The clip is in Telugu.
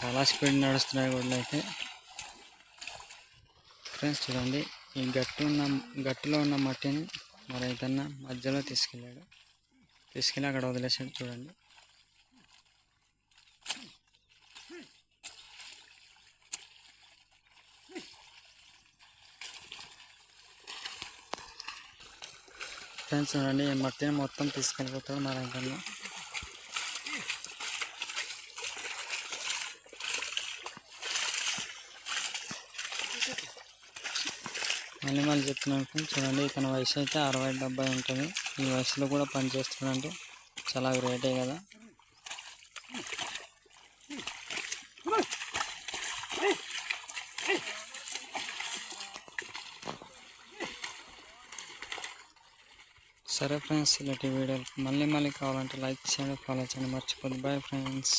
చాలా స్పీడ్ నడుస్తున్నాయి గొడ్లు అయితే. ఫ్రెండ్స్ చూడండి, ఈ గట్టులో ఉన్న మట్టిని మా రైతన్న మధ్యలో తీసుకెళ్ళి అక్కడ వదిలేసాడు. చూడండి, ఫ్రెండ్స్ చూడండి, ఈ మట్టిని మొత్తం తీసుకెళ్ళిపోతాడు మా రైతన్న. మళ్ళీ చెప్తున్నాను ఫ్రెండ్స్ చూడండి, ఇతని వయసు అయితే 60-70 ఉంటుంది. ఈ వయసులో కూడా పని చేస్తున్నాడంటే చాలా గ్రేటే కదా. సరే ఫ్రెండ్స్, ఇలాంటి వీడియోలు మళ్ళీ కావాలంటే లైక్ చేయండి, ఫాలో చేయండి, మర్చిపోద్దు. Bye friends.